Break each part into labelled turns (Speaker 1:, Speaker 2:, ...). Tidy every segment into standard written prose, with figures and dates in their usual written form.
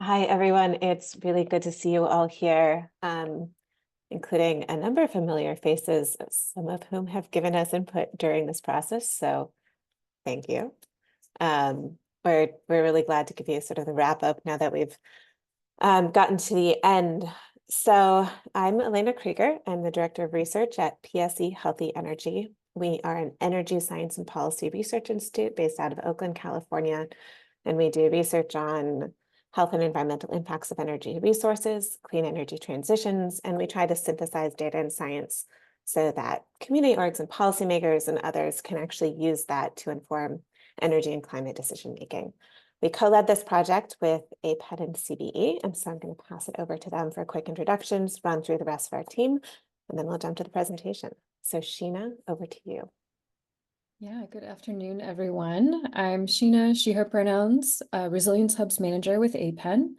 Speaker 1: Hi, everyone. It's really good to see you all here, including a number of familiar faces, some of whom have given us input during this process. So thank you. We're really glad to give you sort of the wrap up now that we've gotten to the end. So I'm Elena Krieger. I'm the Director of Research at PSE Healthy Energy. We are an energy science and policy research institute based out of Oakland, California, and we do research on health and environmental impacts of energy resources, clean energy transitions, and we try to synthesize data and science so that community orgs and policymakers and others can actually use that to inform energy and climate decision making. We co-led this project with APEN and CBE, and so I'm going to pass it over to them for quick introductions, run through the rest of our team, and then we'll jump to the presentation. So Sheena, over to you.
Speaker 2: Yeah, good afternoon, everyone. I'm Sheena, she, her pronouns, Resilience Hubs Manager with APEN.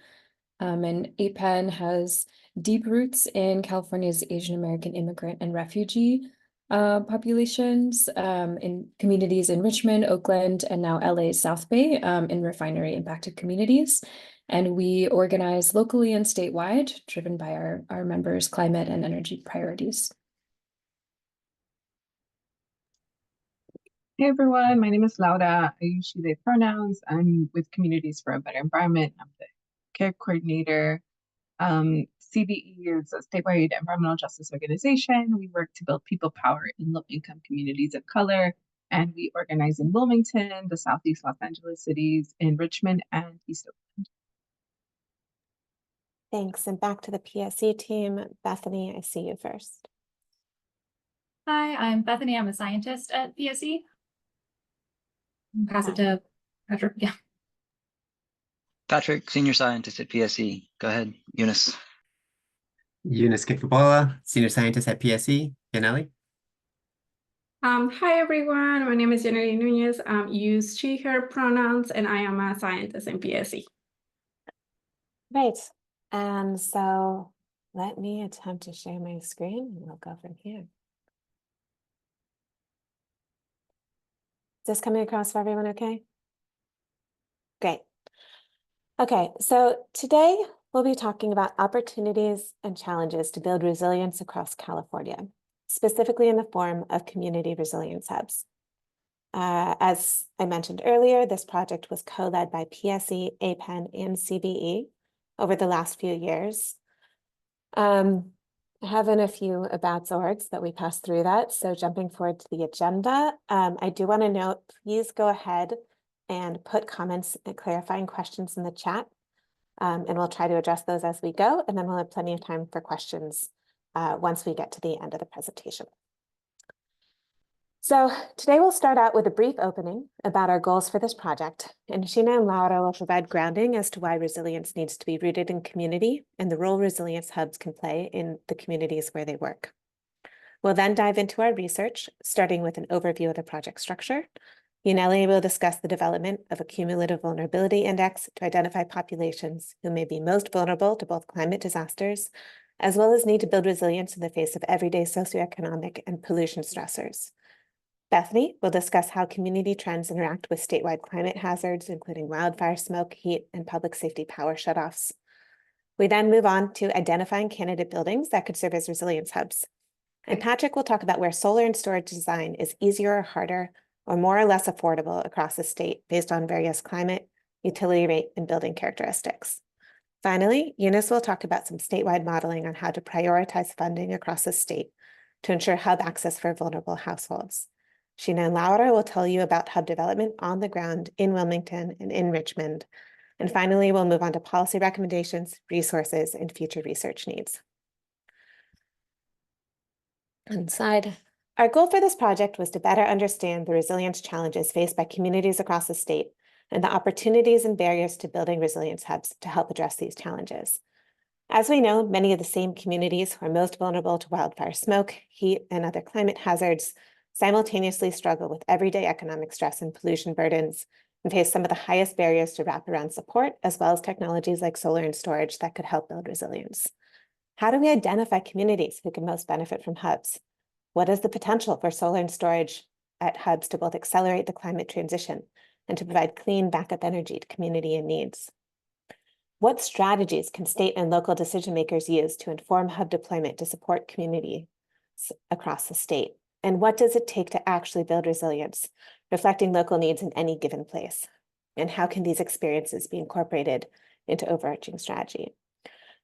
Speaker 2: And APEN has deep roots in California's Asian American immigrant and refugee populations in communities in Richmond, Oakland, and now LA's South Bay in refinery impacted communities. And we organize locally and statewide, driven by our members' climate and energy priorities.
Speaker 3: Hey everyone, my name is Laura. I use she, they pronouns. I'm with Communities for a Better Environment. I'm the care coordinator. CBE is a statewide environmental justice organization. We work to build people power in low-income communities of color, and we organize in Wilmington, the Southeast Los Angeles cities, in Richmond and East Oakland.
Speaker 1: Thanks, and back to the PSE team. Bethany, I see you first.
Speaker 4: Hi, I'm Bethany. I'm a scientist at PSE. Pass it to Patrick. Yeah.
Speaker 5: Patrick, senior scientist at PSE. Go ahead, Eunice.
Speaker 6: Eunice Kikwabola, senior scientist at PSE. Yaneli.
Speaker 7: Hi everyone, my name is Yaneli Nunez. Use she, her pronouns, and I am a scientist in PSE.
Speaker 1: Right, and so let me attempt to share my screen and we'll go from here. Is this coming across for everyone okay? Great. Okay, so today we'll be talking about opportunities and challenges to build resilience across California, specifically in the form of community resilience hubs. As I mentioned earlier, this project was co-led by PSE, APEN, and CBE over the last few years. I have in a few about orgs that we passed through that. So jumping forward to the agenda, I do want to note, please go ahead and put comments and clarifying questions in the chat. And we'll try to address those as we go. And then we'll have plenty of time for questions once we get to the end of the presentation. So today we'll start out with a brief opening about our goals for this project, and Sheena and Laura will provide grounding as to why resilience needs to be rooted in community and the role resilience hubs can play in the communities where they work. We'll then dive into our research, starting with an overview of the project structure. Yaneli will discuss the development of a cumulative vulnerability index to identify populations who may be most vulnerable to both climate disasters, as well as need to build resilience in the face of everyday socioeconomic and pollution stressors. Bethany will discuss how community trends interact with statewide climate hazards, including wildfire smoke, heat, and public safety power shutoffs. We then move on to identifying candidate buildings that could serve as resilience hubs. And Patrick will talk about where solar and storage design is easier or harder, or more or less affordable across the state based on various climate, utility rate, and building characteristics. Finally, Eunice will talk about some statewide modeling on how to prioritize funding across the state to ensure hub access for vulnerable households. Sheena and Laura will tell you about hub development on the ground in Wilmington and in Richmond. And finally, we'll move on to policy recommendations, resources, and future research needs. Inside, our goal for this project was to better understand the resilience challenges faced by communities across the state and the opportunities and barriers to building resilience hubs to help address these challenges. As we know, many of the same communities who are most vulnerable to wildfire smoke, heat, and other climate hazards simultaneously struggle with everyday economic stress and pollution burdens and face some of the highest barriers to wraparound support, as well as technologies like solar and storage that could help build resilience. How do we identify communities who can most benefit from hubs? What is the potential for solar and storage at hubs to both accelerate the climate transition and to provide clean backup energy to community in needs? What strategies can state and local decision makers use to inform hub deployment to support communities across the state? And what does it take to actually build resilience, reflecting local needs in any given place? And how can these experiences be incorporated into overarching strategy?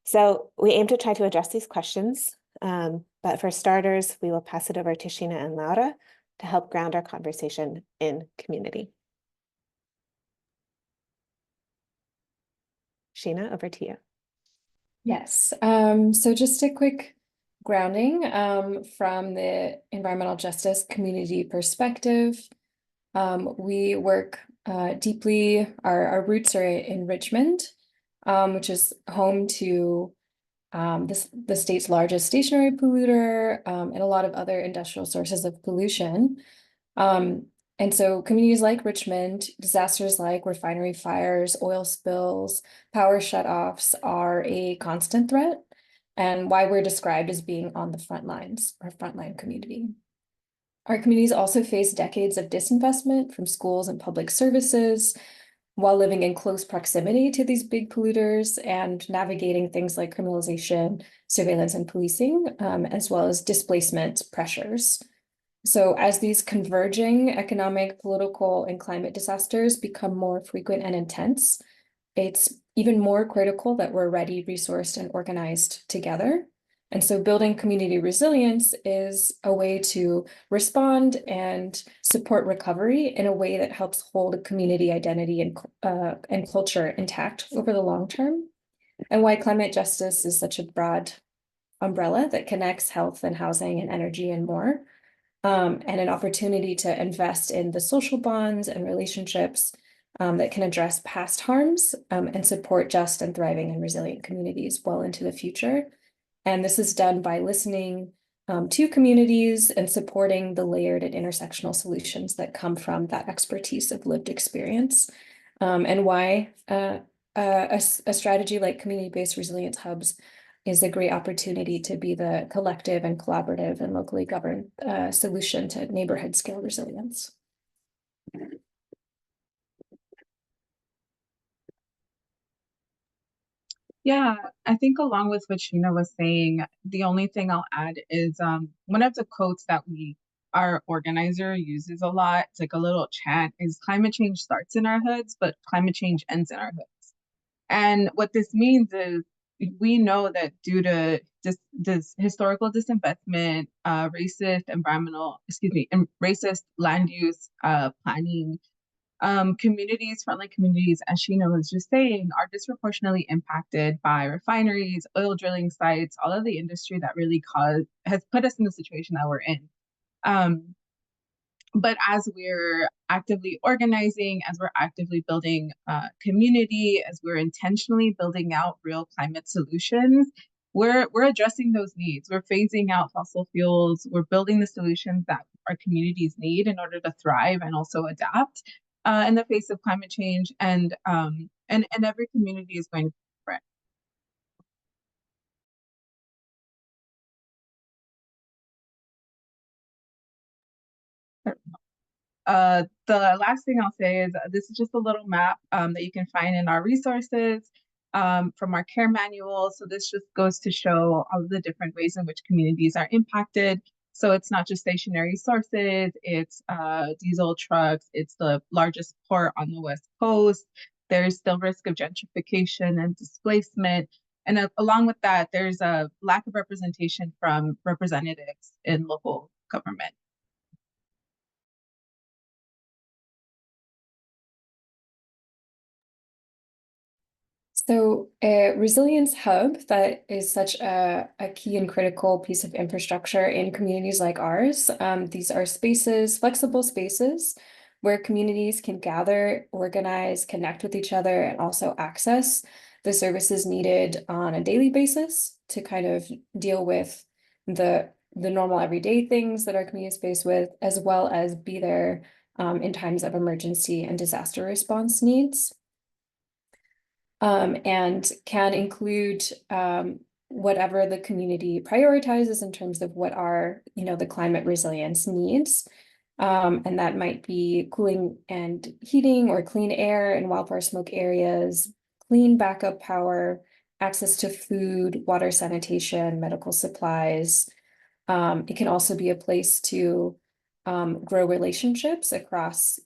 Speaker 1: So we aim to try to address these questions, but for starters, we will pass it over to Sheena and Laura to help ground our conversation in community. Sheena, over to you.
Speaker 2: Yes, so just a quick grounding from the environmental justice community perspective. We work deeply, our roots are in Richmond, which is home to the state's largest stationary polluter and a lot of other industrial sources of pollution. And so communities like Richmond, disasters like refinery fires, oil spills, power shutoffs are a constant threat, and why we're described as being on the front lines, our frontline community. Our communities also face decades of disinvestment from schools and public services while living in close proximity to these big polluters and navigating things like criminalization, surveillance, and policing, as well as displacement pressures. So as these converging economic, political, and climate disasters become more frequent and intense, it's even more critical that we're ready, resourced, and organized together. And so building community resilience is a way to respond and support recovery in a way that helps hold a community identity and culture intact over the long term. And why climate justice is such a broad umbrella that connects health and housing and energy and more. And an opportunity to invest in the social bonds and relationships that can address past harms and support just and thriving and resilient communities well into the future. And this is done by listening to communities and supporting the layered and intersectional solutions that come from that expertise of lived experience. And why a strategy like community-based resilience hubs is a great opportunity to be the collective and collaborative and locally governed solution to neighborhood scale resilience.
Speaker 3: Yeah, I think along with what Sheena was saying, the only thing I'll add is one of the quotes that our organizer uses a lot, it's like a little chant, is climate change starts in our hoods, but climate change ends in our hoods. And what this means is we know that due to this historical disinvestment, racist land use planning, communities, frontline communities, as Sheena was just saying, are disproportionately impacted by refineries, oil drilling sites, all of the industry that really has put us in the situation that we're in. But as we're actively organizing, as we're actively building community, as we're intentionally building out real climate solutions, we're addressing those needs. We're phasing out fossil fuels. We're building the solutions that our communities need in order to thrive and also adapt in the face of climate change. And every community is going to be different. The last thing I'll say is this is just a little map that you can find in our resources from our care manual. So this just goes to show all of the different ways in which communities are impacted. So it's not just stationary sources, it's diesel trucks, it's the largest port on the West Coast. There's still risk of gentrification and displacement. And along with that, there's a lack of representation from representatives in local government.
Speaker 2: So a resilience hub that is such a key and critical piece of infrastructure in communities like ours. These are spaces, flexible spaces where communities can gather, organize, connect with each other, and also access the services needed on a daily basis to kind of deal with the normal everyday things that our communities face with, as well as be there in times of emergency and disaster response needs. And can include whatever the community prioritizes in terms of what are, the climate resilience needs. And that might be cooling and heating or clean air in wildfire smoke areas, clean backup power, access to food, water, sanitation, medical supplies. It can also be a place to grow relationships across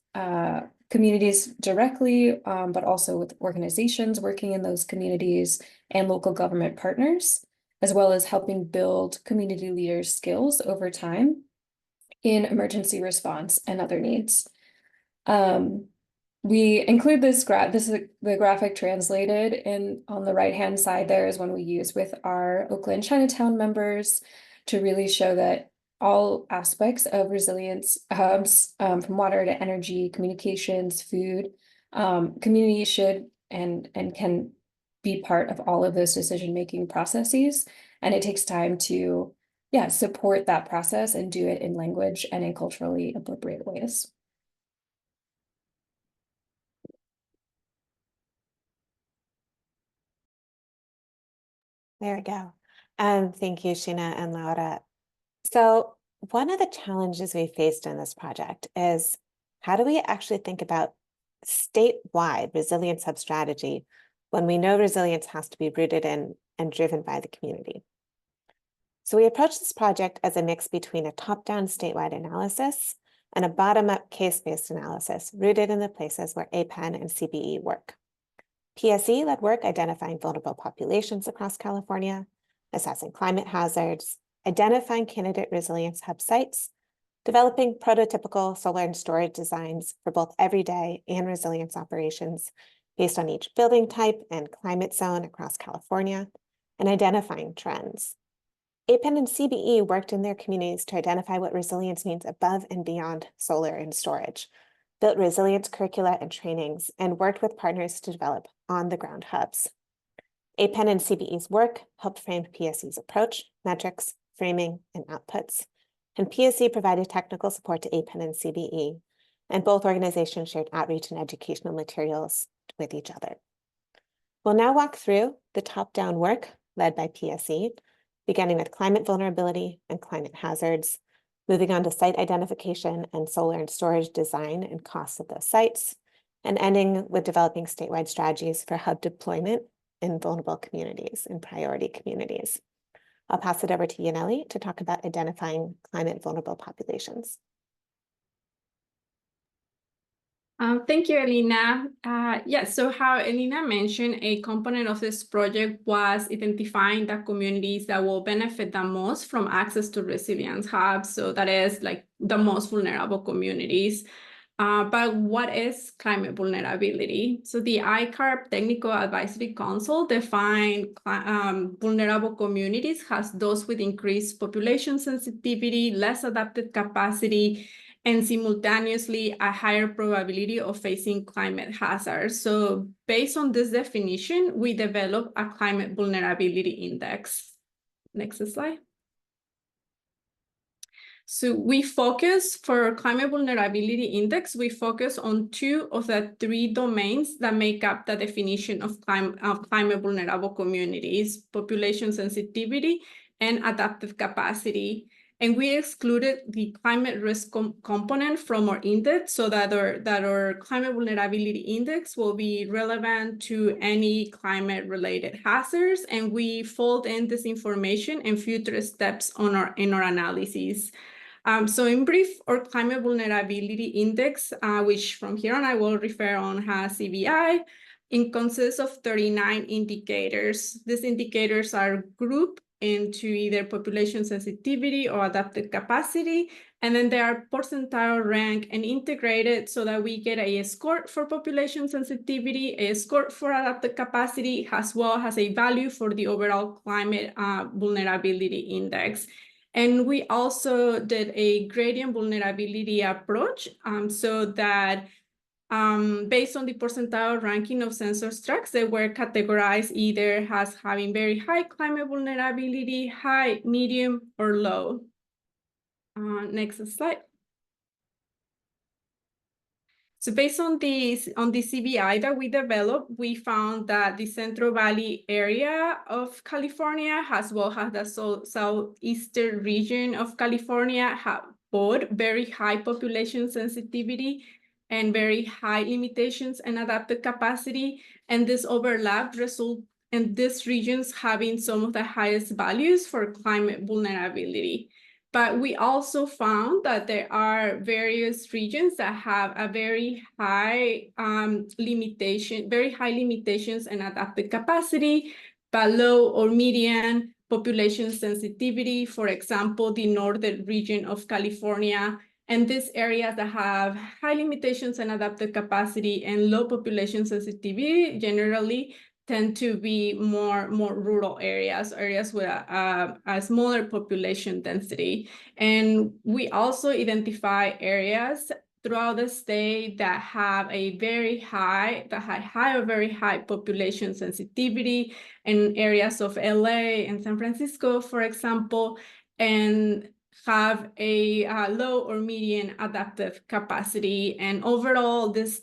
Speaker 2: communities directly, but also with organizations working in those communities and local government partners, as well as helping build community leaders' skills over time in emergency response and other needs. We include this is the graphic translated, and on the right-hand side there is one we use with our Oakland Chinatown members to really show that all aspects of resilience hubs, from water to energy, communications, food, community should and can be part of all of those decision-making processes. And it takes time to, support that process and do it in language and in culturally appropriate ways.
Speaker 1: There we go. Thank you, Sheena and Laura. So one of the challenges we faced in this project is how do we actually think about statewide resilience hub strategy when we know resilience has to be rooted in and driven by the community? So we approached this project as a mix between a top-down statewide analysis and a bottom-up case-based analysis rooted in the places where APEN and CBE work. PSE led work identifying vulnerable populations across California, assessing climate hazards, identifying candidate resilience hub sites, developing prototypical solar and storage designs for both everyday and resilience operations based on each building type and climate zone across California, and identifying trends. APEN and CBE worked in their communities to identify what resilience means above and beyond solar and storage, built resilience curricula and trainings, and worked with partners to develop on-the-ground hubs. APEN and CBE's work helped frame PSE's approach, metrics, framing, and outputs. And PSE provided technical support to APEN and CBE, and both organizations shared outreach and educational materials with each other. We'll now walk through the top-down work led by PSE, beginning with climate vulnerability and climate hazards, moving on to site identification and solar and storage design and costs of those sites, and ending with developing statewide strategies for hub deployment in vulnerable communities and priority communities. I'll pass it over to Yaneli to talk about identifying climate vulnerable populations.
Speaker 7: Thank you, Elena. So how Elena mentioned, a component of this project was identifying the communities that will benefit the most from access to resilience hubs. So that is like the most vulnerable communities. But what is climate vulnerability? So the ICARP Technical Advisory Council defined vulnerable communities as those with increased population sensitivity, less adaptive capacity, and simultaneously a higher probability of facing climate hazards. So based on this definition, we developed a climate vulnerability index. Next slide. So we focus for climate vulnerability index, we focus on 2 of the 3 domains that make up the definition of climate vulnerable communities: population sensitivity and adaptive capacity. And we excluded the climate risk component from our index so that our climate vulnerability index will be relevant to any climate-related hazards. And we fold in this information and future steps in our analysis. So in brief, our climate vulnerability index, which from here on I will refer on as CVI, it consists of 39 indicators. These indicators are grouped into either population sensitivity or adaptive capacity, and then they are percentile ranked and integrated so that we get a score for population sensitivity, a score for adaptive capacity, as well as a value for the overall climate vulnerability index. And we also did a gradient vulnerability approach so that based on the percentile ranking of census tracts, they were categorized either as having very high climate vulnerability, high, medium, or low. Next slide. So based on the CBI that we developed, we found that the Central Valley area of California, as well as the southeastern region of California, have both very high population sensitivity and very high limitations and adaptive capacity. And this overlap result in these regions having some of the highest values for climate vulnerability. But we also found that there are various regions that have a very high limitations and adaptive capacity, but low or median population sensitivity. For example, the northern region of California, and these areas that have high limitations and adaptive capacity and low population sensitivity generally tend to be more rural areas with a smaller population density. And we also identify areas throughout the state that have a very high population sensitivity, in areas of LA and San Francisco, for example, and have a low or median adaptive capacity. And overall, this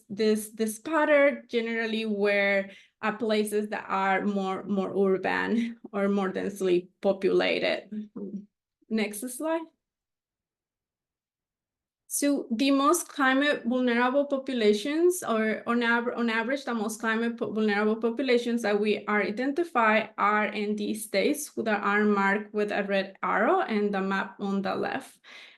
Speaker 7: pattern generally where places that are more urban or more densely populated. Next slide. So the most climate vulnerable populations, or on average, the most climate vulnerable populations that we are identify are in these states that are marked with a red arrow and the map on the left.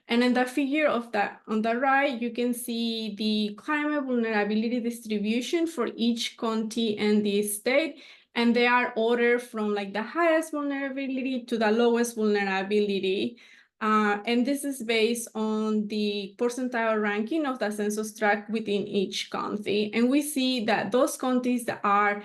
Speaker 7: And in the figure on the right, you can see the climate vulnerability distribution for each county in the state. And they are ordered from like the highest vulnerability to the lowest vulnerability. And this is based on the percentile ranking of the census tract within each county. And we see that those counties that are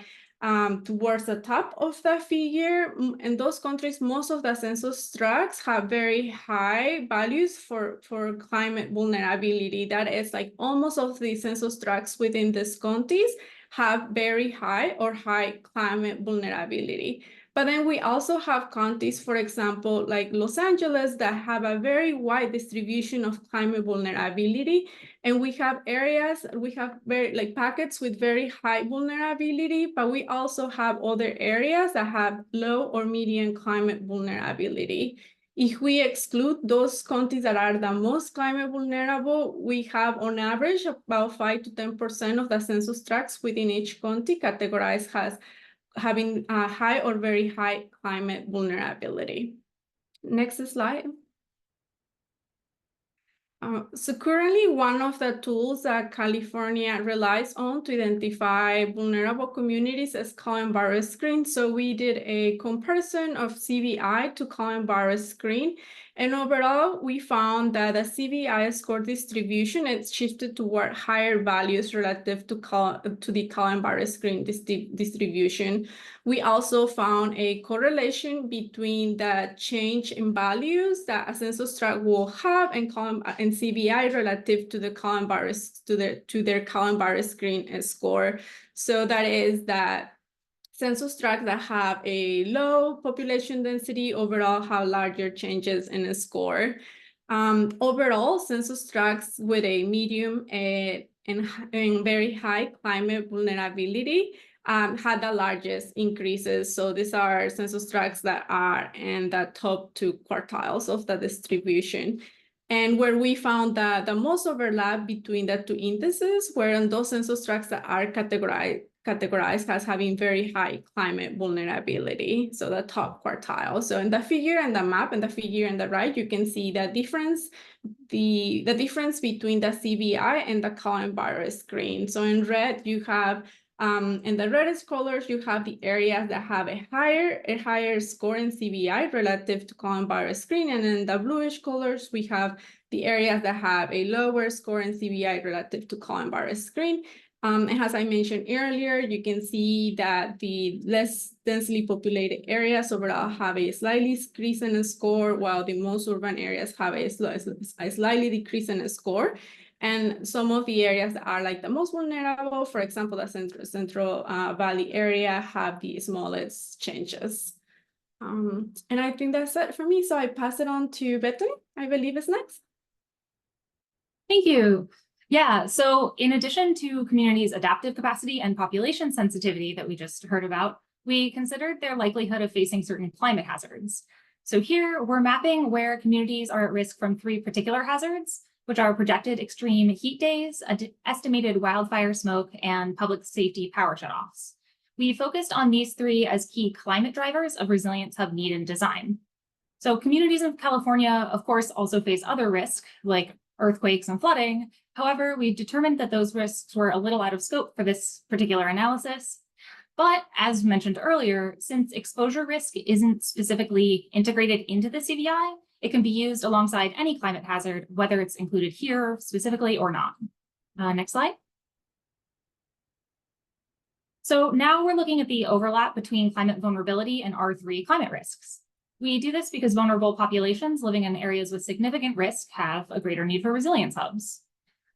Speaker 7: towards the top of the figure, in those countries, most of the census tracts have very high values for climate vulnerability. That is, like, almost of the census tracts within these counties have very high or high climate vulnerability. But then we also have counties, for example, like Los Angeles, that have a very wide distribution of climate vulnerability. And we have areas, we have very like pockets with very high vulnerability, but we also have other areas that have low or medium climate vulnerability. If we exclude those counties that are the most climate vulnerable, we have on average about 5 to 10% of the census tracts within each county categorized as having a high or very high climate vulnerability. Next slide. So currently, one of the tools that California relies on to identify vulnerable communities is Cohen-Barrett screen. So we did a comparison of CVI to Cohen-Barrett screen. And overall, we found that the CVI score distribution is shifted toward higher values relative to the Cohen-Barrett screen distribution. We also found a correlation between the change in values that a census tract will have and CVI relative to the to their Cohen-Barrett screen score. So that is that census tracts that have a low population density overall have larger changes in a score. Overall, census tracts with a medium and very high climate vulnerability had the largest increases. So these are census tracts that are in the top 2 quartiles of the distribution. And where we found that the most overlap between the 2 indices were in those census tracts that are categorized as having very high climate vulnerability, so the top quartile. So in the figure and the map, and the figure on the right, you can see the difference, the difference between the CVI and the Cohen-Barrett screen. So in red, you have in the reddest colors, you have the areas that have a higher score in CVI relative to Cohen-Barrett screen, and in the bluish colors, we have the areas that have a lower score in CVI relative to Cohen-Barrett screen. And as I mentioned earlier, you can see that the less densely populated areas overall have a slightly decrease in a score, while the most urban areas have a slightly decrease in a score. And some of the areas that are like the most vulnerable, for example, the Central Valley area, have the smallest changes. And I think that's it for me. So I pass it on to Bethany, I believe is next.
Speaker 4: Thank you. Yeah, so in addition to communities' adaptive capacity and population sensitivity that we just heard about, we considered their likelihood of facing certain climate hazards. So here we're mapping where communities are at risk from 3 particular hazards, which are projected extreme heat days, estimated wildfire smoke, and public safety power shutoffs. We focused on these three as key climate drivers of resilience hub need and design. So communities in California, of course, also face other risks like earthquakes and flooding. However, we determined that those risks were a little out of scope for this particular analysis. But as mentioned earlier, since exposure risk isn't specifically integrated into the CVI, it can be used alongside any climate hazard, whether it's included here specifically or not. Next slide. So now we're looking at the overlap between climate vulnerability and R3 climate risks. We do this because vulnerable populations living in areas with significant risk have a greater need for resilience hubs.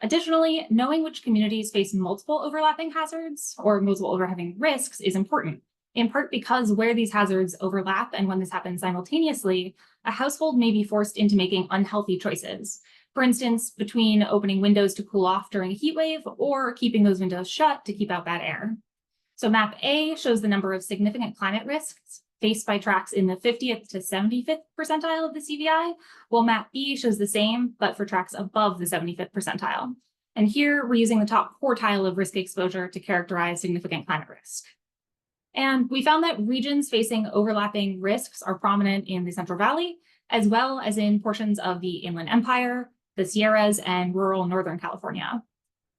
Speaker 4: Additionally, knowing which communities face multiple overlapping hazards or multiple overlapping risks is important, in part because where these hazards overlap and when this happens simultaneously, a household may be forced into making unhealthy choices. For instance, between opening windows to cool off during a heat wave or keeping those windows shut to keep out bad air. So map A shows the number of significant climate risks faced by tracts in the 50th to 75th percentile of the CVI, while map B shows the same, but for tracts above the 75th percentile. And here we're using the top quartile of risk exposure to characterize significant climate risk. And we found that regions facing overlapping risks are prominent in the Central Valley, as well as in portions of the Inland Empire, the Sierras, and rural Northern California.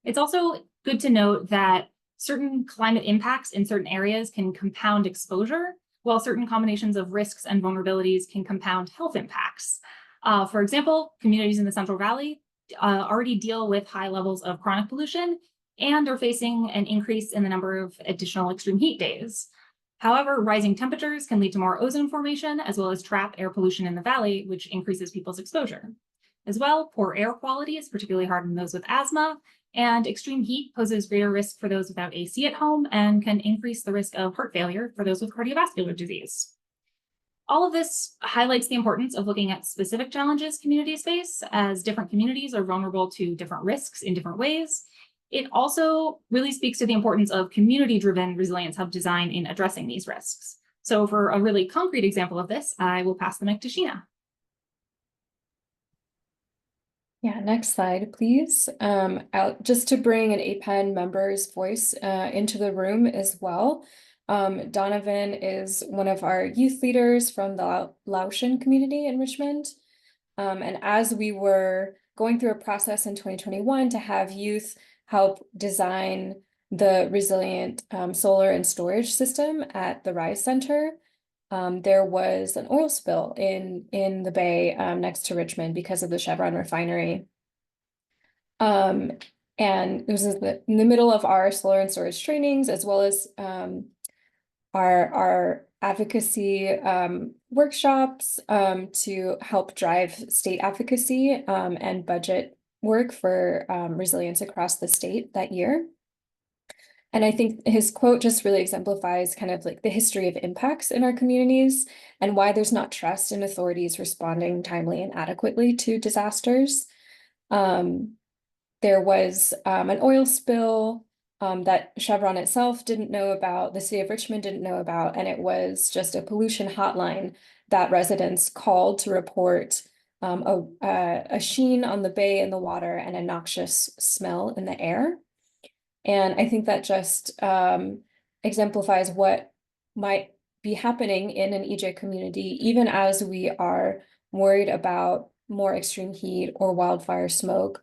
Speaker 4: It's also good to note that certain climate impacts in certain areas can compound exposure, while certain combinations of risks and vulnerabilities can compound health impacts. For example, communities in the Central Valley already deal with high levels of chronic pollution and are facing an increase in the number of additional extreme heat days. However, rising temperatures can lead to more ozone formation, as well as trap air pollution in the valley, which increases people's exposure. As well, poor air quality is particularly hard on those with asthma, and extreme heat poses greater risk for those without AC at home and can increase the risk of heart failure for those with cardiovascular disease. All of this highlights the importance of looking at specific challenges communities face, as different communities are vulnerable to different risks in different ways. It also really speaks to the importance of community-driven resilience hub design in addressing these risks. So for a really concrete example of this, I will pass the mic to Sheena.
Speaker 2: Yeah, next slide, please. Just to bring an APEN member's voice into the room as well. Donovan is one of our youth leaders from the Laotian community in Richmond. And as we were going through a process in 2021 to have youth help design the resilient solar and storage system at the Rise Center, there was an oil spill in the bay next to Richmond because of the Chevron refinery. And it was in the middle of our solar and storage trainings, as well as our advocacy workshops to help drive state advocacy and budget work for resilience across the state that year. And I think his quote just really exemplifies kind of like the history of impacts in our communities and why there's not trust in authorities responding timely and adequately to disasters. There was an oil spill that Chevron itself didn't know about, the city of Richmond didn't know about, and it was just a pollution hotline that residents called to report a sheen on the bay in the water and a noxious smell in the air. And I think that just exemplifies what might be happening in an EJ community, even as we are worried about more extreme heat or wildfire smoke,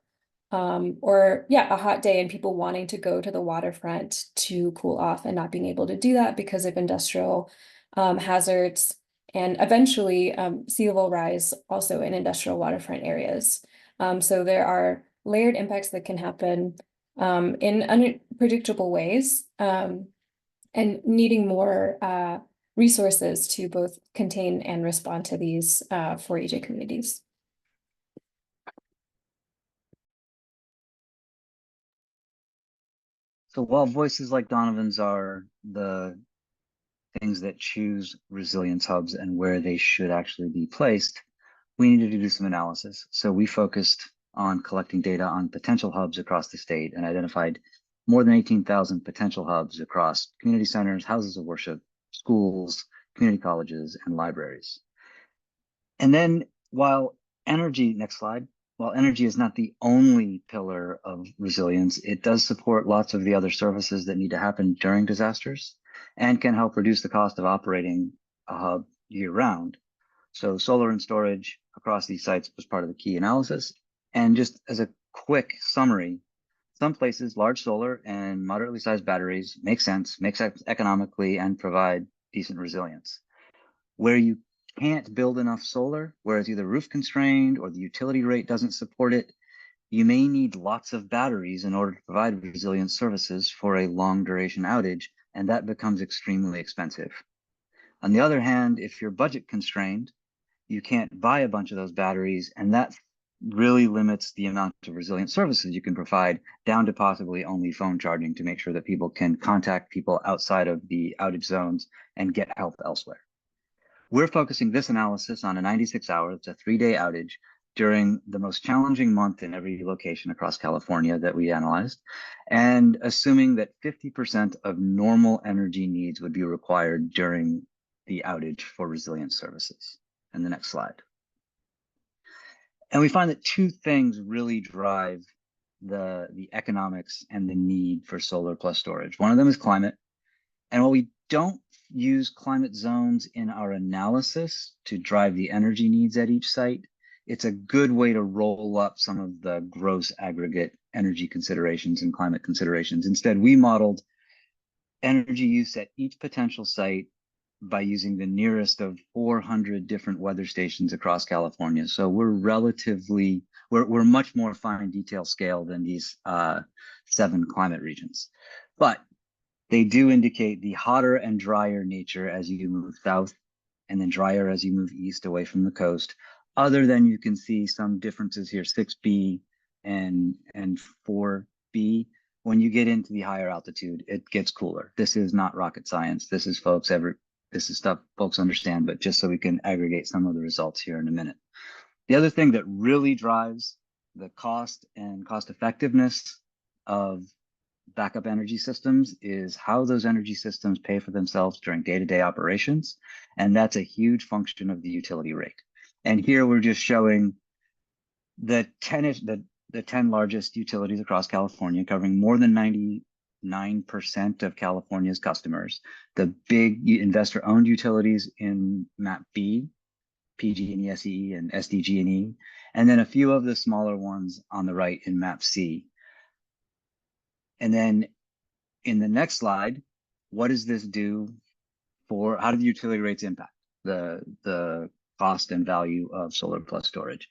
Speaker 2: or a hot day and people wanting to go to the waterfront to cool off and not being able to do that because of industrial hazards, and eventually sea level rise also in industrial waterfront areas. So there are layered impacts that can happen in unpredictable ways, and needing more resources to both contain and respond to these for EJ communities.
Speaker 5: So while voices like Donovan's are the things that choose resilience hubs and where they should actually be placed, we needed to do some analysis. So we focused on collecting data on potential hubs across the state and identified more than 18,000 potential hubs across community centers, houses of worship, schools, community colleges, and libraries. And then while energy, next slide, while energy is not the only pillar of resilience, it does support lots of the other services that need to happen during disasters and can help reduce the cost of operating a hub year round. So solar and storage across these sites was part of the key analysis. And just as a quick summary, some places, large solar and moderately sized batteries make sense, make sense economically, and provide decent resilience. Where you can't build enough solar, where it's either roof constrained or the utility rate doesn't support it, you may need lots of batteries in order to provide resilient services for a long duration outage, and that becomes extremely expensive. On the other hand, if you're budget constrained, you can't buy a bunch of those batteries, and that really limits the amount of resilient services you can provide, down to possibly only phone charging to make sure that people can contact people outside of the outage zones and get help elsewhere. We're focusing this analysis on a 96-hour, it's a 3-day outage during the most challenging month in every location across California that we analyzed, and assuming that 50% of normal energy needs would be required during the outage for resilient services. And the next slide. And we find that two things really drive the economics and the need for solar plus storage. One of them is climate. And while we don't use climate zones in our analysis to drive the energy needs at each site, it's a good way to roll up some of the gross aggregate energy considerations and climate considerations. Instead, we modeled energy use at each potential site by using the nearest of 400 different weather stations across California. So we're much more fine detail scale than these 7 climate regions. But they do indicate the hotter and drier nature as you move south, and then drier as you move east away from the coast. Other than you can see some differences here, 6B and 4B. When you get into the higher altitude, it gets cooler. This is not rocket science. This is stuff folks understand, but just so we can aggregate some of the results here in a minute. The other thing that really drives the cost and cost effectiveness of backup energy systems is how those energy systems pay for themselves during day-to-day operations. And that's a huge function of the utility rate. And here we're just showing the 10 largest utilities across California, covering more than 99% of California's customers. The big investor-owned utilities in map B, PG&E, SEE, and SDG&E, and then a few of the smaller ones on the right in map C. And then in the next slide, what does this do for, how do the utility rates impact the cost and value of solar plus storage?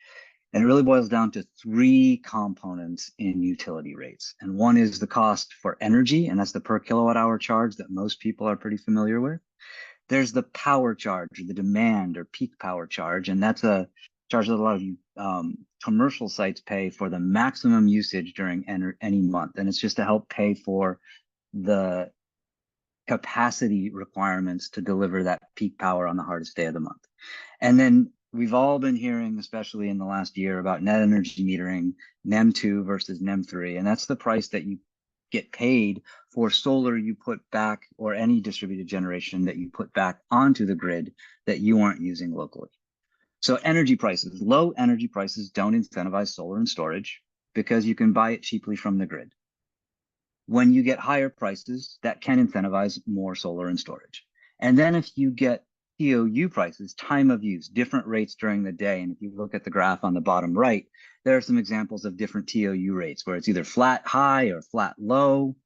Speaker 5: And it really boils down to 3 components in utility rates. And one is the cost for energy, and that's the per kilowatt hour charge that most people are pretty familiar with. There's the power charge, or the demand or peak power charge, and that's a charge that a lot of commercial sites pay for the maximum usage during any month. And it's just to help pay for the capacity requirements to deliver that peak power on the hardest day of the month. And then we've all been hearing, especially in the last year, about net energy metering, NEM2 versus NEM3, and that's the price that you get paid for solar you put back, or any distributed generation that you put back onto the grid that you aren't using locally. So energy prices, low energy prices don't incentivize solar and storage because you can buy it cheaply from the grid. When you get higher prices, that can incentivize more solar and storage. And then if you get TOU prices, time of use, different rates during the day, and if you look at the graph on the bottom right, there are some examples of different TOU rates where it's either flat high or flat low.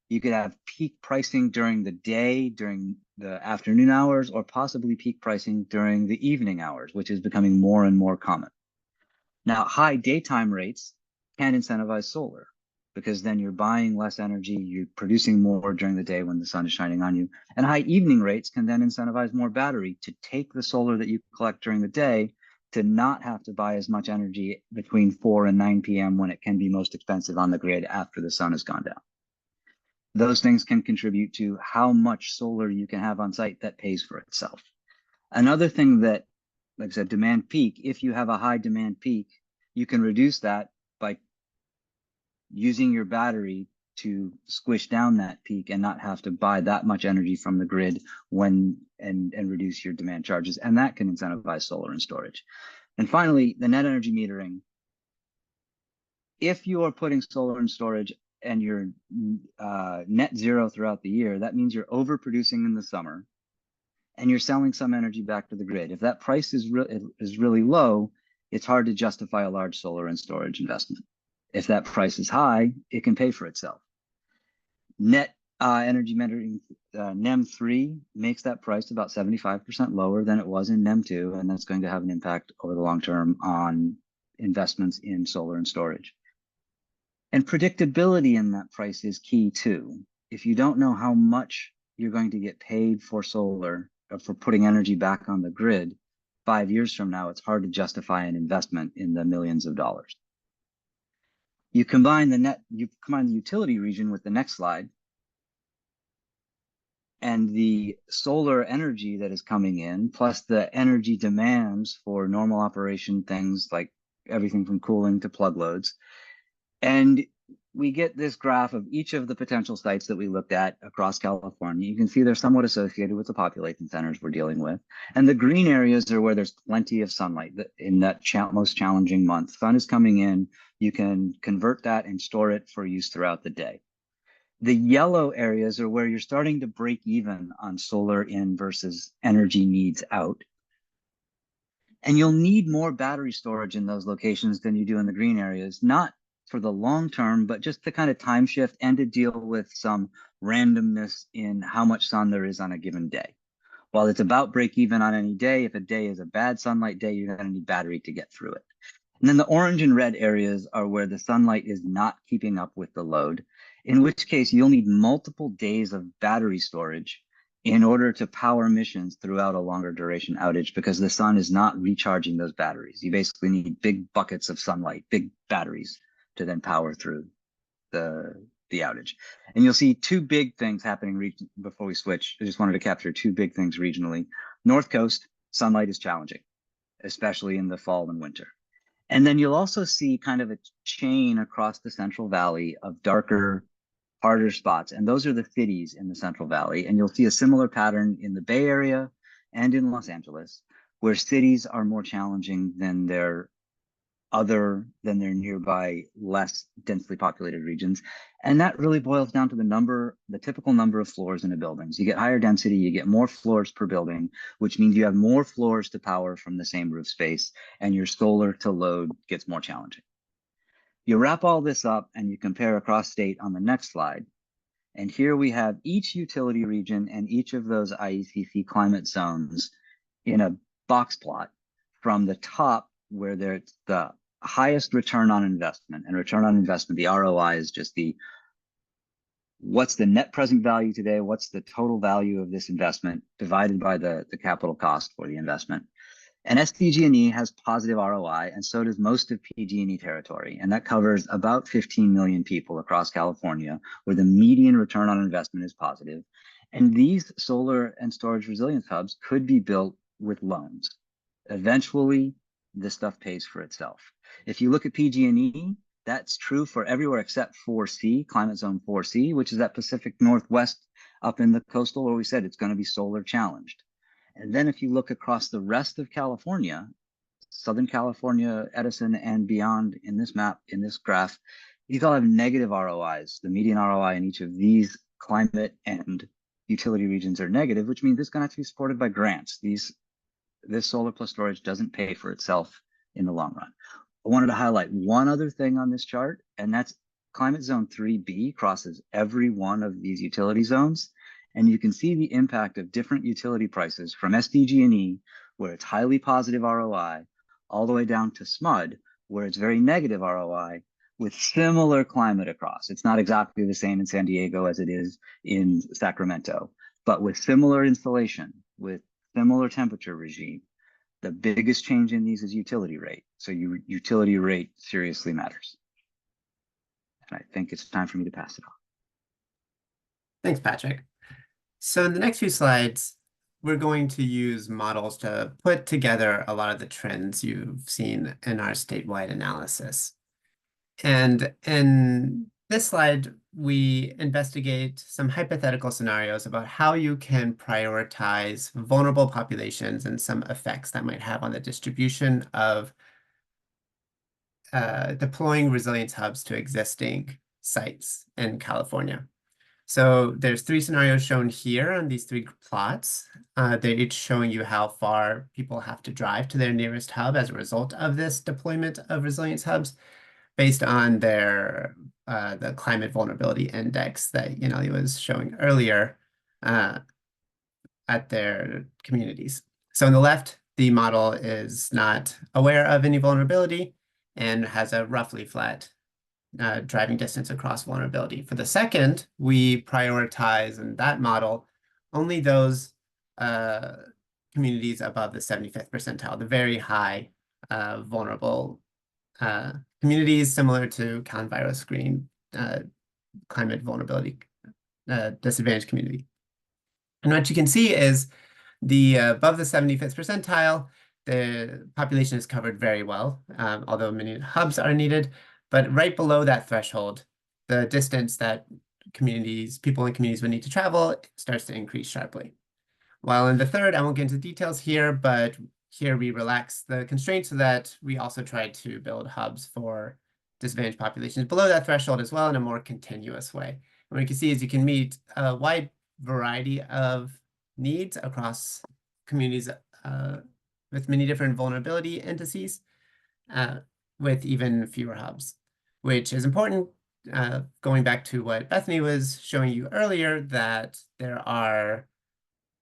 Speaker 5: You could have peak pricing during the day, during the afternoon hours, or possibly peak pricing during the evening hours, which is becoming more and more common. Now, high daytime rates can incentivize solar because then you're buying less energy, you're producing more during the day when the sun is shining on you. And high evening rates can then incentivize more battery to take the solar that you collect during the day to not have to buy as much energy between 4 and 9 p.m. when it can be most expensive on the grid after the sun has gone down. Those things can contribute to how much solar you can have on site that pays for itself. Another thing that, like I said, demand peak, if you have a high demand peak, you can reduce that by using your battery to squish down that peak and not have to buy that much energy from the grid and reduce your demand charges. And that can incentivize solar and storage. And finally, the net energy metering. if you are putting solar in storage and you're net zero throughout the year, that means you're overproducing in the summer and you're selling some energy back to the grid. If that price is really low, it's hard to justify a large solar and storage investment. If that price is high, it can pay for itself. Net energy metering NEM 3 makes that price about 75% lower than it was in NEM 2, and that's going to have an impact over the long term on investments in solar and storage. And predictability in that price is key too. If you don't know how much you're going to get paid for solar or for putting energy back on the grid 5 years from now, it's hard to justify an investment in the millions of dollars. You combine the utility region with the next slide, and the solar energy that is coming in, plus the energy demands for normal operation things like everything from cooling to plug loads. And we get this graph of each of the potential sites that we looked at across California. You can see they're somewhat associated with the population centers we're dealing with. And the green areas are where there's plenty of sunlight in that most challenging month. Sun is coming in, you can convert that and store it for use throughout the day. The yellow areas are where you're starting to break even on solar in versus energy needs out. And you'll need more battery storage in those locations than you do in the green areas, not for the long term, but just to kind of time shift and to deal with some randomness in how much sun there is on a given day. While it's about break even on any day, if a day is a bad sunlight day, you're going to need battery to get through it. And then the orange and red areas are where the sunlight is not keeping up with the load, in which case you'll need multiple days of battery storage in order to power missions throughout a longer duration outage, because the sun is not recharging those batteries. You basically need big buckets of sunlight, big batteries, to then power through the outage. And you'll see two big things happening before we switch. I just wanted to capture two big things regionally. North Coast, sunlight is challenging, especially in the fall and winter. And then you'll also see kind of a chain across the Central Valley of darker, harder spots. And those are the cities in the Central Valley. And you'll see a similar pattern in the Bay Area and in Los Angeles, where cities are more challenging than their nearby, less densely populated regions. And that really boils down to the typical number of floors in a building. So you get higher density, you get more floors per building, which means you have more floors to power from the same roof space, and your solar to load gets more challenging. You wrap all this up and you compare across state on the next slide. And here we have each utility region and each of those IECC climate zones in a box plot from the top, where there's the highest return on investment. And return on investment, the ROI, is just what's the net present value today, what's the total value of this investment divided by the capital cost for the investment. And SDG&E has positive ROI, and so does most of PG&E territory. And that covers about 15 million people across California, where the median return on investment is positive. And these solar and storage resilience hubs could be built with loans. Eventually, this stuff pays for itself. If you look at PG&E, that's true for everywhere except 4C, Climate Zone 4C, which is that Pacific Northwest up in the coastal, where we said it's going to be solar challenged. And then if you look across the rest of California, Southern California, Edison, and beyond in this map, in this graph, these all have negative ROIs. The median ROI in each of these climate and utility regions are negative, which means it's going to have to be supported by grants. This solar plus storage doesn't pay for itself in the long run. I wanted to highlight one other thing on this chart, and that's Climate Zone 3B crosses every one of these utility zones. And you can see the impact of different utility prices from SDG&E, where it's highly positive ROI, all the way down to SMUD, where it's very negative ROI, with similar climate across. It's not exactly the same in San Diego as it is in Sacramento, but with similar installation, with similar temperature regime. The biggest change in these is utility rate. So your utility rate seriously matters. And I think it's time for me to pass it on.
Speaker 6: Thanks, Patrick. So in the next few slides, we're going to use models to put together a lot of the trends you've seen in our statewide analysis. And in this slide, we investigate some hypothetical scenarios about how you can prioritize vulnerable populations and some effects that might have on the distribution of deploying resilience hubs to existing sites in California. So there's 3 scenarios shown here on these 3 plots. They're each showing you how far people have to drive to their nearest hub as a result of this deployment of resilience hubs, based on their the climate vulnerability index that Yaneli was showing earlier at their communities. So on the left, the model is not aware of any vulnerability and has a roughly flat driving distance across vulnerability. For the second, we prioritize in that model only those communities above the 75th percentile, the very high vulnerable communities similar to Callan virus screen climate vulnerability disadvantaged community. And what you can see is the above the 75th percentile, the population is covered very well, although many hubs are needed. But right below that threshold, the distance that people in communities would need to travel starts to increase sharply. While in the third, I won't get into details here, but here we relax the constraints so that we also try to build hubs for disadvantaged populations below that threshold as well in a more continuous way. And what you can see is you can meet a wide variety of needs across communities with many different vulnerability indices with even fewer hubs, which is important. Going back to what Bethany was showing you earlier, that there are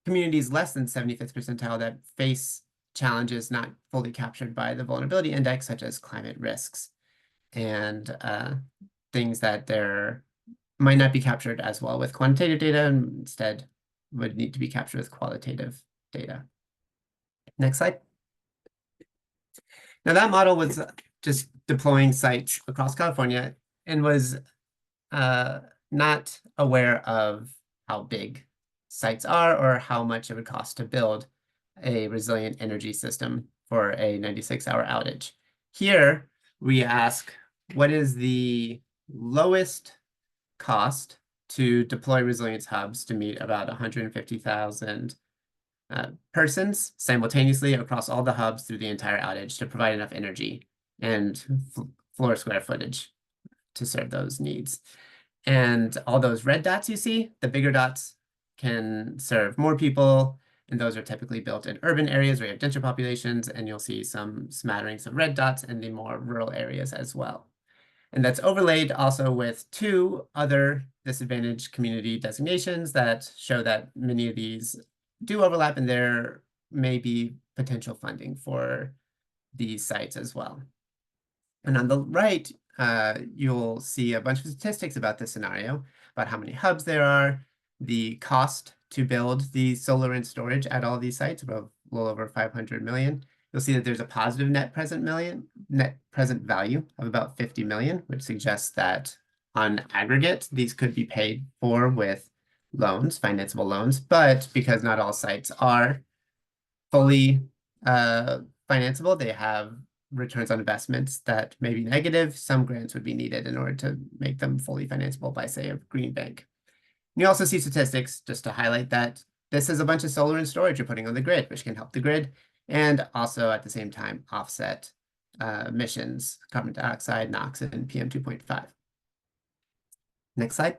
Speaker 6: communities less than 75th percentile that face challenges not fully captured by the vulnerability index, such as climate risks and things that might not be captured as well with quantitative data and instead would need to be captured with qualitative data. Next slide. Now that model was just deploying sites across California and was not aware of how big sites are or how much it would cost to build a resilient energy system for a 96-hour outage. Here we ask, what is the lowest cost to deploy resilience hubs to meet about 150,000 persons simultaneously across all the hubs through the entire outage to provide enough energy and floor square footage to serve those needs. And all those red dots you see, the bigger dots can serve more people, and those are typically built in urban areas where you have denser populations, and you'll see some smatterings of red dots in the more rural areas as well. And that's overlaid also with 2 other disadvantaged community designations that show that many of these do overlap, and there may be potential funding for these sites as well. And on the right, you'll see a bunch of statistics about this scenario, about how many hubs there are, the cost to build the solar and storage at all these sites, about a little over 500 million. You'll see that there's a positive net present value of about 50 million, which suggests that on aggregate, these could be paid for with loans, financeable loans, but because not all sites are fully financeable, they have returns on investments that may be negative. Some grants would be needed in order to make them fully financeable by, say, a green bank. You also see statistics just to highlight that this is a bunch of solar and storage you're putting on the grid, which can help the grid and also at the same time offset emissions, carbon dioxide, NOx, and PM 2.5. Next slide.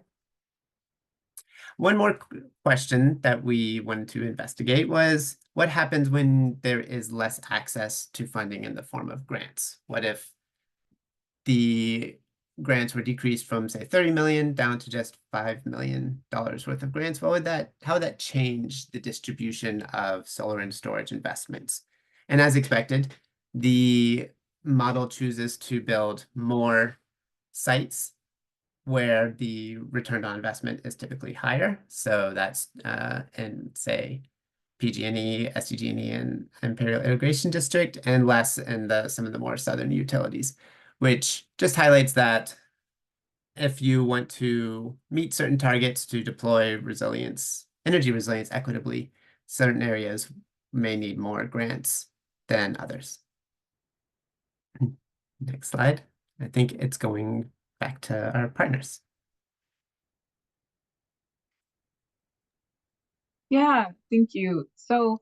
Speaker 6: One more question that we wanted to investigate was, what happens when there is less access to funding in the form of grants? What if the grants were decreased from, say, 30 million down to just $5 million worth of grants? How would that change the distribution of solar and storage investments? And as expected, the model chooses to build more sites where the return on investment is typically higher. So that's in, say, PG&E, SDG&E, and Imperial Irrigation District, and less in some of the more southern utilities, which just highlights that if you want to meet certain targets to deploy energy resilience equitably, certain areas may need more grants than others. Next slide. I think it's going back to our partners.
Speaker 3: Yeah, thank you. So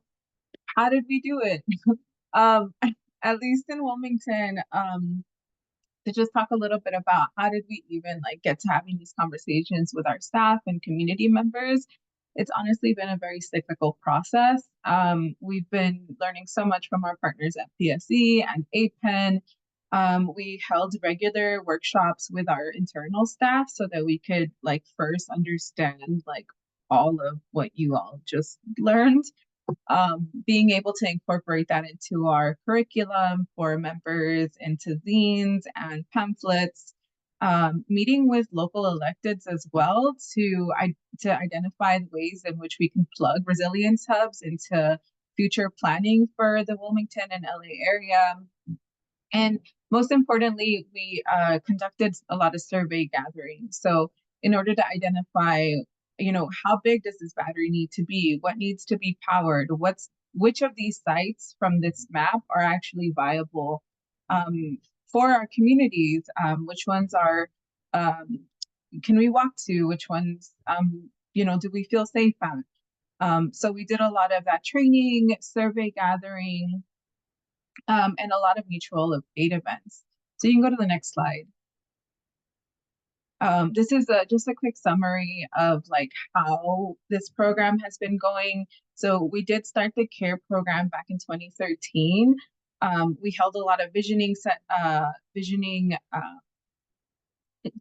Speaker 3: how did we do it? At least in Wilmington, to just talk a little bit about how did we even like get to having these conversations with our staff and community members. It's honestly been a very cyclical process. We've been learning so much from our partners at PSE and APEN. We held regular workshops with our internal staff so that we could like first understand like all of what you all just learned. Being able to incorporate that into our curriculum for members, into zines and pamphlets, meeting with local electeds as well to identify ways in which we can plug resilience hubs into future planning for the Wilmington and LA area. And most importantly, we conducted a lot of survey gathering. So in order to identify, how big does this battery need to be? What needs to be powered? Which of these sites from this map are actually viable for our communities? Which ones are, can we walk to? Which ones, do we feel safe at? So we did a lot of that training, survey gathering, and a lot of mutual aid events. So you can go to the next slide. This is just a quick summary of like how this program has been going. So we did start the CARE program back in 2013. We held a lot of visioning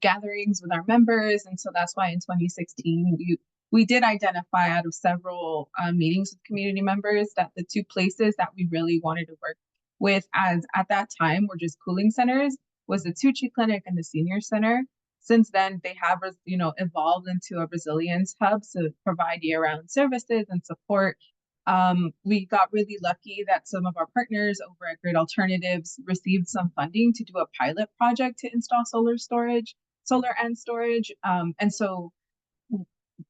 Speaker 3: gatherings with our members, and so that's why in 2016 we did identify out of several meetings with community members that the two places that we really wanted to work with as at that time were just cooling centers was the Tucci Clinic and the Senior Center. Since then, they have evolved into a resilience hub to provide year-round services and support. We got really lucky that some of our partners over at Grid Alternatives received some funding to do a pilot project to install solar and storage. And so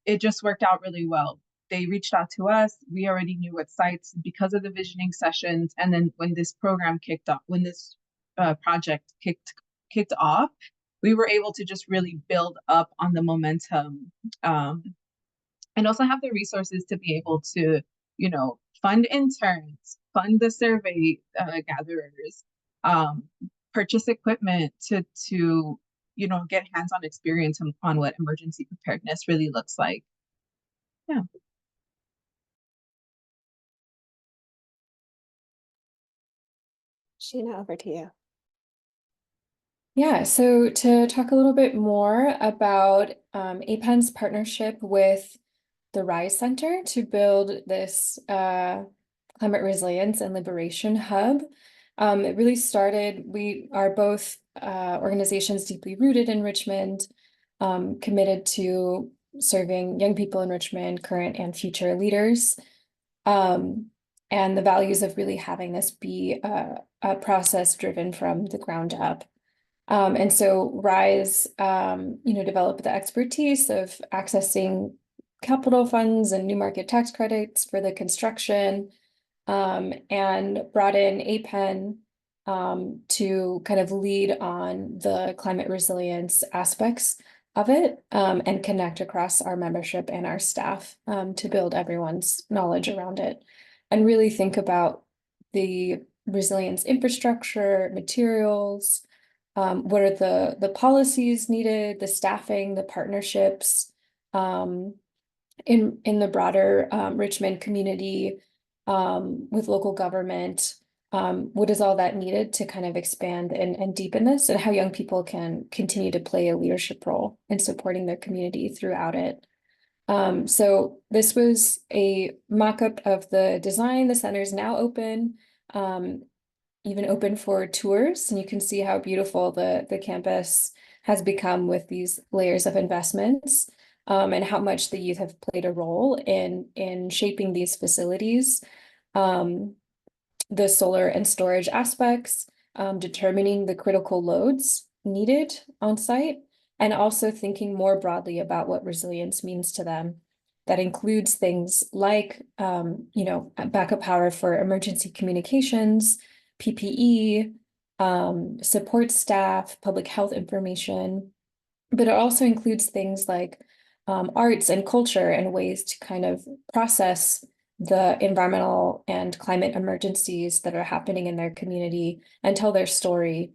Speaker 3: it just worked out really well. They reached out to us. We already knew what sites because of the visioning sessions. And then when this program kicked off, when this project kicked off, we were able to just really build up on the momentum and also have the resources to be able to, fund interns, fund the survey gatherers, purchase equipment to get hands-on experience on what emergency preparedness really looks like. Yeah.
Speaker 1: Sheena, over to you.
Speaker 2: Yeah, so to talk a little bit more about APEN's partnership with the RISE Center to build this climate resilience and liberation hub. It really started, we are both organizations deeply rooted in Richmond, committed to serving young people in Richmond, current and future leaders, and the values of really having this be a process driven from the ground up. And so RISE, developed the expertise of accessing capital funds and new market tax credits for the construction, and brought in APEN to kind of lead on the climate resilience aspects of it, and connect across our membership and our staff to build everyone's knowledge around it and really think about the resilience infrastructure, materials, what are the policies needed, the staffing, the partnerships in the broader Richmond community with local government. What is all that needed to kind of expand and deepen this, and how young people can continue to play a leadership role in supporting their community throughout it. So this was a mock-up of the design. The center is now open. Even open for tours, and you can see how beautiful the campus has become with these layers of investments, and how much the youth have played a role in shaping these facilities, the solar and storage aspects, determining the critical loads needed on site, and also thinking more broadly about what resilience means to them. That includes things like, backup power for emergency communications, PPE, support staff, public health information, but it also includes things like arts and culture and ways to kind of process the environmental and climate emergencies that are happening in their community and tell their story.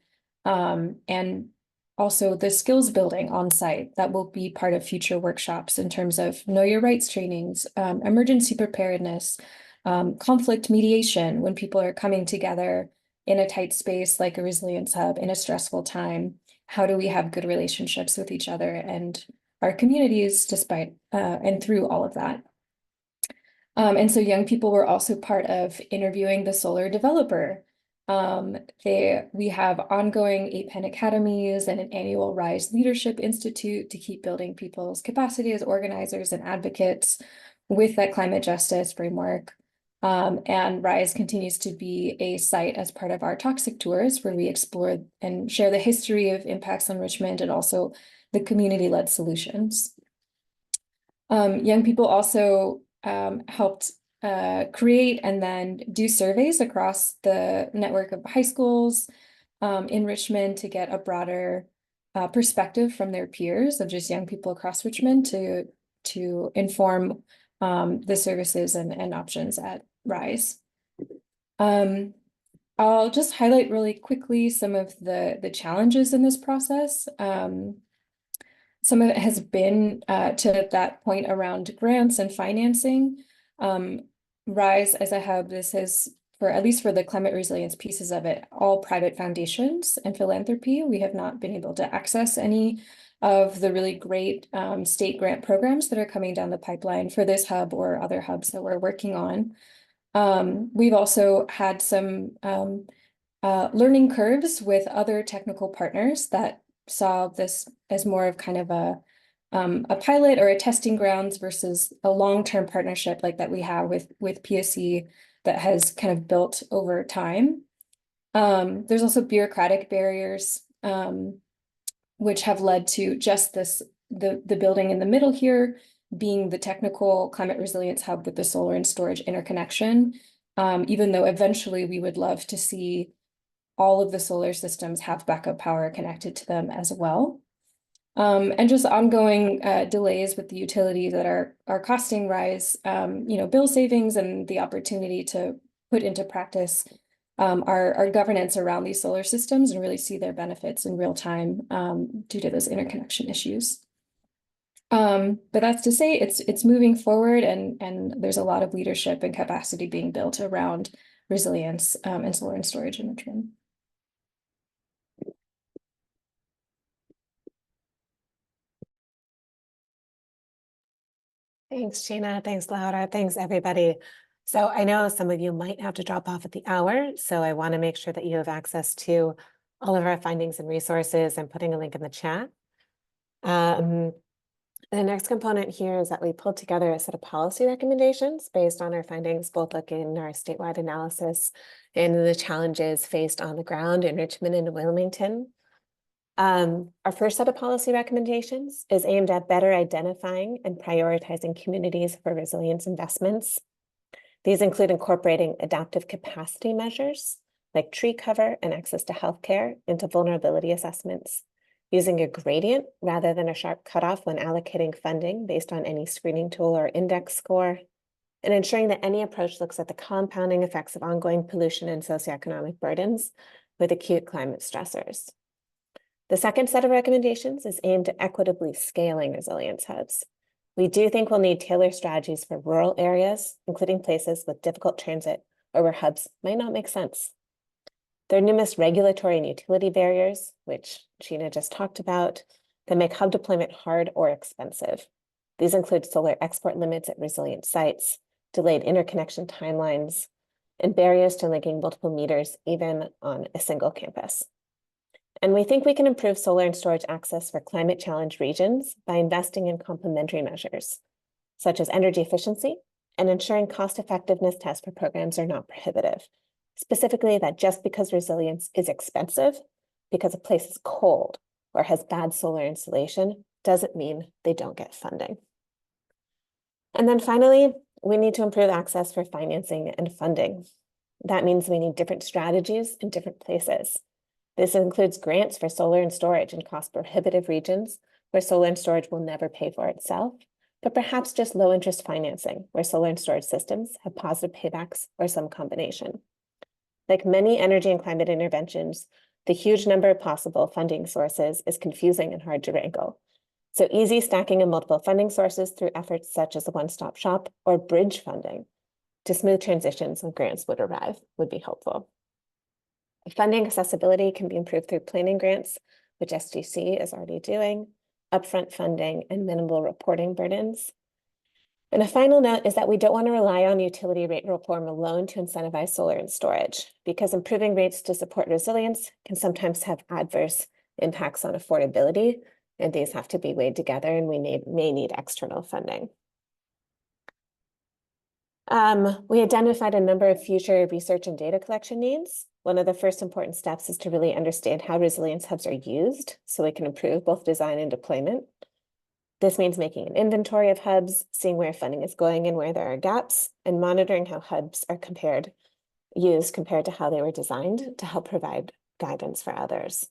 Speaker 2: and also the skills building on site that will be part of future workshops in terms of know your rights trainings, emergency preparedness, conflict mediation when people are coming together in a tight space like a resilience hub in a stressful time. How do we have good relationships with each other and our communities despite and through all of that? And so young people were also part of interviewing the solar developer. We have ongoing APEN academies and an annual RISE Leadership Institute to keep building people's capacity as organizers and advocates with that climate justice framework. And RISE continues to be a site as part of our toxic tours where we explore and share the history of impacts on Richmond and also the community-led solutions. Young people also helped create and then do surveys across the network of high schools in Richmond to get a broader perspective from their peers of just young people across Richmond to inform the services and options at RISE. I'll just highlight really quickly some of the challenges in this process. Some of it has been to that point around grants and financing. RISE as a hub, this is for at least for the climate resilience pieces of it, all private foundations and philanthropy. We have not been able to access any of the really great state grant programs that are coming down the pipeline for this hub or other hubs that we're working on. We've also had some learning curves with other technical partners that saw this as more of kind of a pilot or a testing grounds versus a long-term partnership like that we have with PSE that has kind of built over time. There's also bureaucratic barriers, which have led to just the building in the middle here being the technical climate resilience hub with the solar and storage interconnection, even though eventually we would love to see all of the solar systems have backup power connected to them as well. And just ongoing delays with the utilities that are costing RISE, bill savings and the opportunity to put into practice our governance around these solar systems and really see their benefits in real time due to those interconnection issues. But that's to say it's moving forward and there's a lot of leadership and capacity being built around resilience and solar and storage in Richmond.
Speaker 1: Thanks, Sheena. Thanks, Laura. Thanks, everybody. So I know some of you might have to drop off at the hour, so I want to make sure that you have access to all of our findings and resources. I'm putting a link in the chat. The next component here is that we pulled together a set of policy recommendations based on our findings, both looking in our statewide analysis and the challenges faced on the ground in Richmond and Wilmington. Our first set of policy recommendations is aimed at better identifying and prioritizing communities for resilience investments. These include incorporating adaptive capacity measures like tree cover and access to healthcare into vulnerability assessments, using a gradient rather than a sharp cutoff when allocating funding based on any screening tool or index score, and ensuring that any approach looks at the compounding effects of ongoing pollution and socioeconomic burdens with acute climate stressors. The second set of recommendations is aimed at equitably scaling resilience hubs. We do think we'll need tailored strategies for rural areas, including places with difficult transit or where hubs might not make sense. There are numerous regulatory and utility barriers, which Sheena just talked about, that make hub deployment hard or expensive. These include solar export limits at resilient sites, delayed interconnection timelines, and barriers to linking multiple meters even on a single campus. And we think we can improve solar and storage access for climate challenged regions by investing in complementary measures, such as energy efficiency and ensuring cost effectiveness tests for programs are not prohibitive. Specifically, that just because resilience is expensive, because a place is cold or has bad solar insulation, doesn't mean they don't get funding. And then finally, we need to improve access for financing and funding. That means we need different strategies in different places. This includes grants for solar and storage in cost prohibitive regions where solar and storage will never pay for itself, but perhaps just low interest financing where solar and storage systems have positive paybacks or some combination. Like many energy and climate interventions, the huge number of possible funding sources is confusing and hard to wrangle. So easy stacking of multiple funding sources through efforts such as a one-stop shop or bridge funding to smooth transitions when grants would arrive would be helpful. Funding accessibility can be improved through planning grants, which SDC is already doing, upfront funding, and minimal reporting burdens. And a final note is that we don't want to rely on utility rate reform alone to incentivize solar and storage, because improving rates to support resilience can sometimes have adverse impacts on affordability, and these have to be weighed together, and we may need external funding. We identified a number of future research and data collection needs. One of the first important steps is to really understand how resilience hubs are used so we can improve both design and deployment. This means making an inventory of hubs, seeing where funding is going and where there are gaps, and monitoring how hubs are used compared to how they were designed to help provide guidance for others.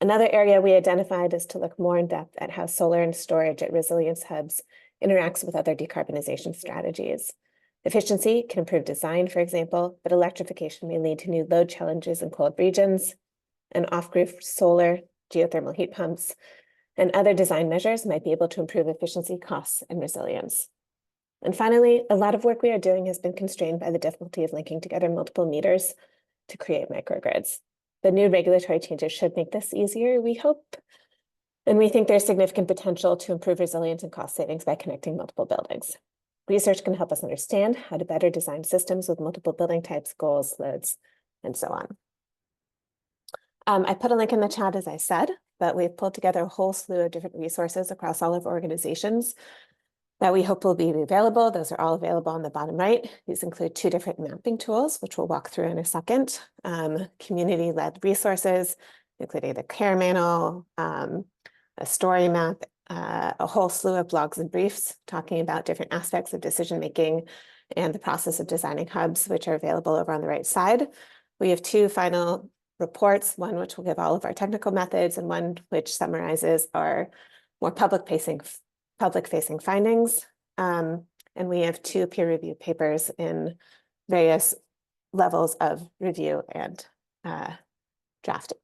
Speaker 1: Another area we identified is to look more in depth at how solar and storage at resilience hubs interacts with other decarbonization strategies. Efficiency can improve design, for example, but electrification may lead to new load challenges in cold regions, and off-grid solar, geothermal heat pumps, and other design measures might be able to improve efficiency, costs, and resilience. And finally, a lot of work we are doing has been constrained by the difficulty of linking together multiple meters to create microgrids. The new regulatory changes should make this easier, we hope. And we think there's significant potential to improve resilience and cost savings by connecting multiple buildings. Research can help us understand how to better design systems with multiple building types, goals, loads, and so on. I put a link in the chat, as I said, but we've pulled together a whole slew of different resources across all of our organizations that we hope will be available. Those are all available on the bottom right. These include 2 different mapping tools, which we'll walk through in a second. Community-led resources, including the care manual, a story map, a whole slew of blogs and briefs talking about different aspects of decision-making and the process of designing hubs, which are available over on the right side. We have 2 final reports, one which will give all of our technical methods and one which summarizes our more public-facing findings. And we have 2 peer-reviewed papers in various levels of review and drafting.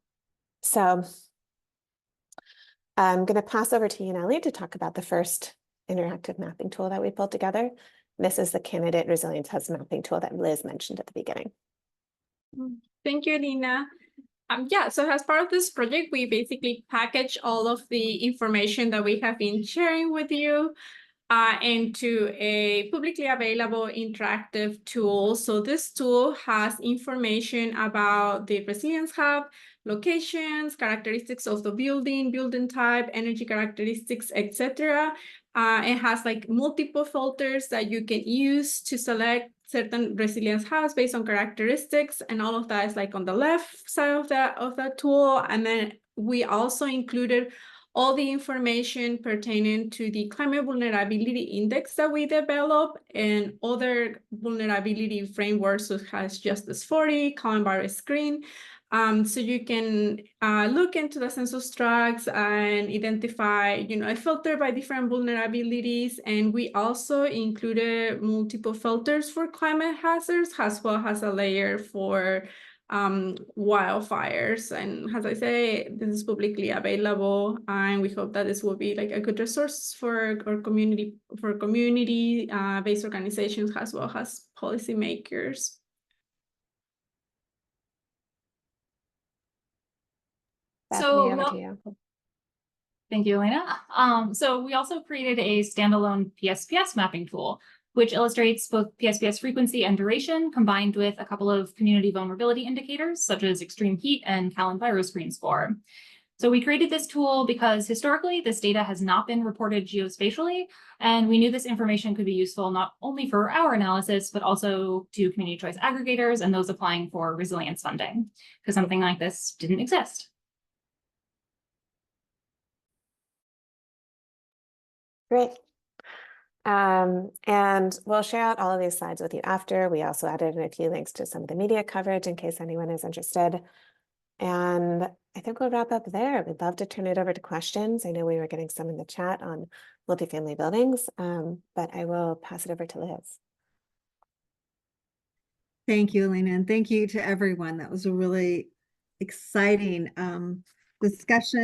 Speaker 1: So I'm going to pass over to you, Nelly, to talk about the first interactive mapping tool that we pulled together. This is the Candidate Resilience Hubs mapping tool that Liz mentioned at the beginning.
Speaker 7: Thank you, Elena. Yeah, so as part of this project, we basically package all of the information that we have been sharing with you into a publicly available interactive tool. So this tool has information about the Resilience Hub, locations, characteristics of the building, building type, energy characteristics, etc. It has like multiple filters that you can use to select certain resilience hubs based on characteristics, and all of that is like on the left side of that tool. And then we also included all the information pertaining to the climate vulnerability index that we developed and other vulnerability frameworks, such as Justice 40, Common Virus Screen. So you can look into the census tracts and identify, a filter by different vulnerabilities. And we also included multiple filters for climate hazards, as well as a layer for wildfires. And as I say, this is publicly available, and we hope that this will be like a good resource for our community, based organizations, as well as policymakers.
Speaker 4: Thank you, Elena. So we also created a standalone PSPS mapping tool, which illustrates both PSPS frequency and duration, combined with a couple of community vulnerability indicators, such as extreme heat and Cal Screen score. So we created this tool because historically this data has not been reported geospatially, and we knew this information could be useful not only for our analysis, but also to community choice aggregators and those applying for resilience funding, because something like this didn't exist.
Speaker 1: Great. And we'll share out all of these slides with you after. We also added in a few links to some of the media coverage in case anyone is interested. And I think we'll wrap up there. We'd love to turn it over to questions. I know we were getting some in the chat on multifamily buildings, but I will pass it over to Liz.
Speaker 8: Thank you, Elena, and thank you to everyone. That was a really exciting discussion